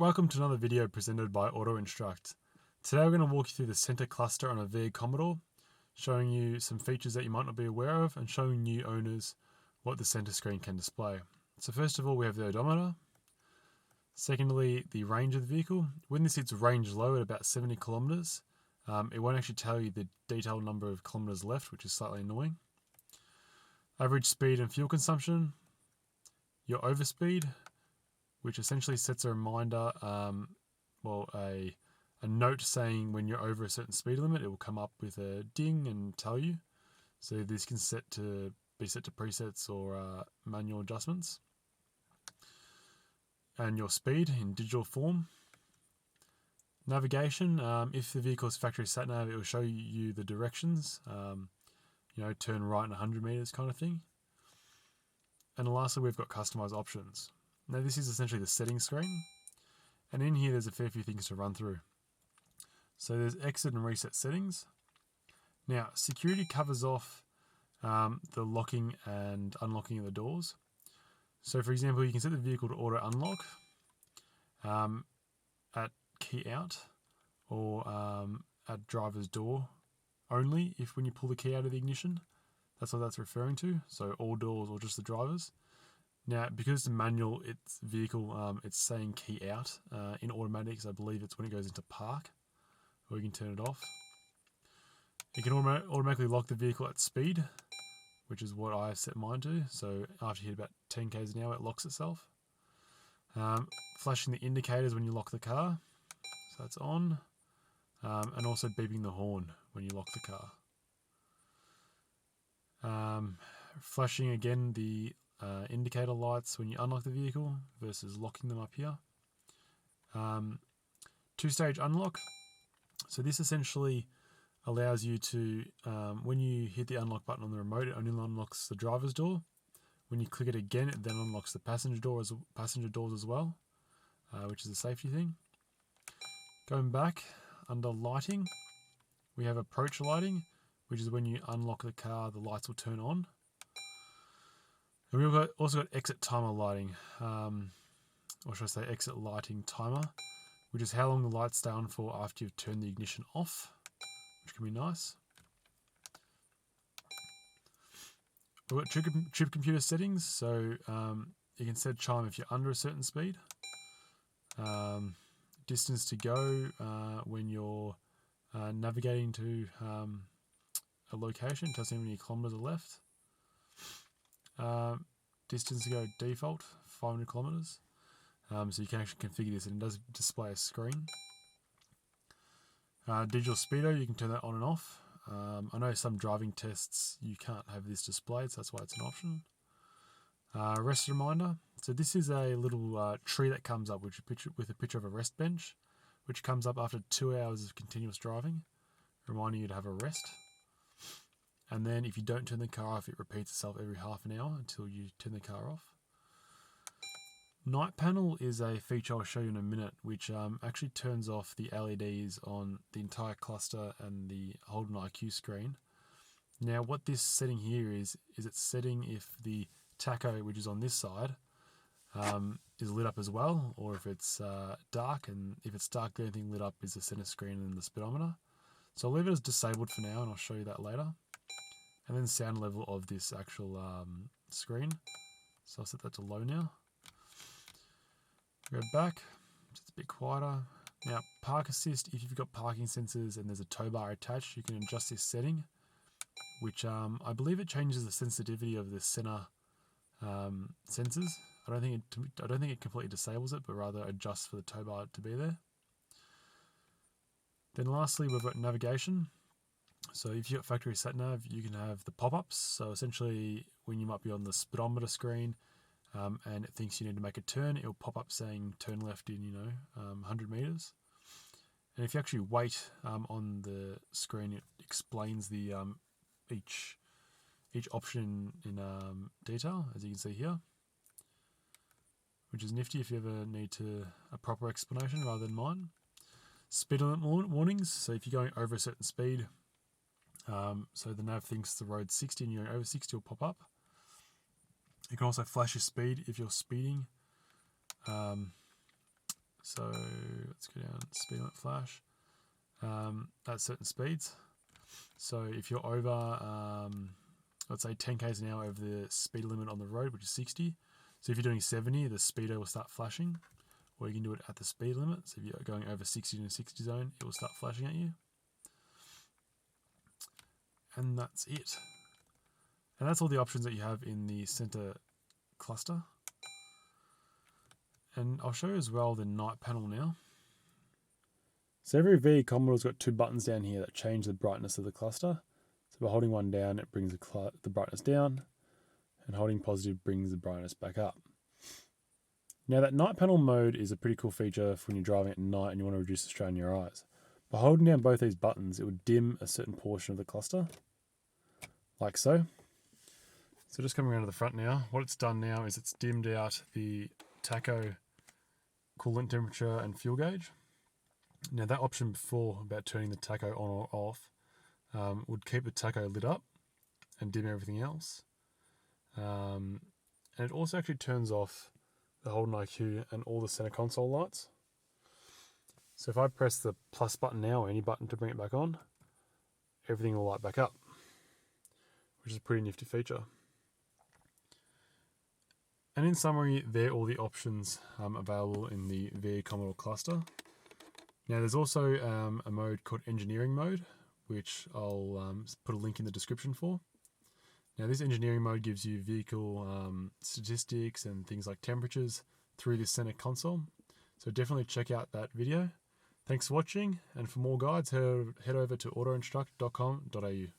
Welcome to another video presented by AutoInstruct. Today we're going to walk you through the center cluster on a VW Commodore, showing you some features that you might not be aware of and showing new owners what the center screen can display. So first of all, we have the odometer. Secondly, the range of the vehicle. When this hits range low at about 70 kilometers, it won't actually tell you the detailed number of kilometers left, which is slightly annoying. Average speed and fuel consumption. Your overspeed, which essentially sets a reminder, a note saying when you're over a certain speed limit, it will come up with a ding and tell you. So this can be set to presets or manual adjustments. And your speed in digital form. Navigation, if the vehicle is factory sat nav, it will show you the directions, turn right in 100 meters kind of thing. And lastly, we've got customized options. Now this is essentially the settings screen, and in here there's a fair few things to run through. So there's exit and reset settings. Now security covers off the locking and unlocking of the doors. So for example, you can set the vehicle to auto unlock at key out or at driver's door only if when you pull the key out of the ignition. That's what that's referring to. So all doors or just the drivers. Now, because it's a manual, it's vehicle, it's saying key out. In automatics, I believe it's when it goes into park, or you can turn it off. It can automatically lock the vehicle at speed, which is what I set mine to. So after you hit about 10 k's an hour, it locks itself. Flashing the indicators when you lock the car, so that's on. And also beeping the horn when you lock the car. Flashing again the indicator lights when you unlock the vehicle versus locking them up here. Two-stage unlock. So this essentially allows you to, when you hit the unlock button on the remote, it only unlocks the driver's door. When you click it again, it then unlocks the passenger doors as well, which is a safety thing. Going back, under lighting, we have approach lighting, which is when you unlock the car, the lights will turn on. And we've also got exit timer lighting, or should I say exit lighting timer, which is how long the lights stay on for after you've turned the ignition off, which can be nice. We've got trip computer settings, so you can set chime if you're under a certain speed. Distance to go when you're navigating to a location, tells you how many kilometers are left. Distance to go default 500 kilometers. So you can actually configure this, and it does display a screen. Digital speedo, you can turn that on and off. I know some driving tests you can't have this displayed, so that's why it's an option. Rest reminder. So this is a little tree that comes up with a picture of a rest bench, which comes up after 2 hours of continuous driving, reminding you to have a rest. And then if you don't turn the car off, it repeats itself every half an hour until you turn the car off. Night panel is a feature I'll show you in a minute, which actually turns off the LEDs on the entire cluster and the Holden IQ screen. Now what this setting here is it's setting if the tacho, which is on this side, is lit up as well, or if it's dark, and if it's dark, the only thing lit up is the center screen and the speedometer. So I'll leave it as disabled for now, and I'll show you that later. And then sound level of this actual screen. So I'll set that to low now. Go back, it's a bit quieter. Now park assist, if you've got parking sensors and there's a tow bar attached, you can adjust this setting, which I believe it changes the sensitivity of the center sensors. I don't think it completely disables it, but rather adjusts for the tow bar to be there. Then lastly, we've got navigation. So if you've got factory sat nav, you can have the pop-ups. So essentially, when you might be on the speedometer screen and it thinks you need to make a turn, it'll pop up saying turn left in 100 meters. And if you actually wait on the screen, it explains the each option in detail, as you can see here, which is nifty if you ever need a proper explanation rather than mine. Speed limit warnings. So if you're going over a certain speed, so the nav thinks the road's 60 and you're going over 60, will pop up. You can also flash your speed if you're speeding. So let's go down speed limit flash at certain speeds. So if you're over, let's say 10 k's an hour over the speed limit on the road, which is 60. So if you're doing 70, the speedo will start flashing, or you can do it at the speed limit. So if you're going over 60 in a 60 zone, it will start flashing at you. And that's it. And that's all the options that you have in the center cluster. And I'll show you as well the night panel now. So every VE Commodore's got two buttons down here that change the brightness of the cluster. So by holding one down, it brings the brightness down, and holding positive brings the brightness back up. Now that night panel mode is a pretty cool feature for when you're driving at night and you want to reduce the strain in your eyes. By holding down both these buttons, it would dim a certain portion of the cluster, like so. So just coming around to the front now, what it's done now is it's dimmed out the tacho coolant temperature and fuel gauge. Now that option before about turning the tacho on or off would keep the tacho lit up and dim everything else. And it also actually turns off the Holden IQ and all the center console lights. So if I press the plus button now, or any button to bring it back on, everything will light back up, which is a pretty nifty feature. And in summary, they're all the options available in the VE Commodore cluster. Now there's also a mode called engineering mode, which I'll put a link in the description for. Now this engineering mode gives you vehicle statistics and things like temperatures through this center console. So definitely check out that video. Thanks for watching, and for more guides, head over to autoinstruct.com.au.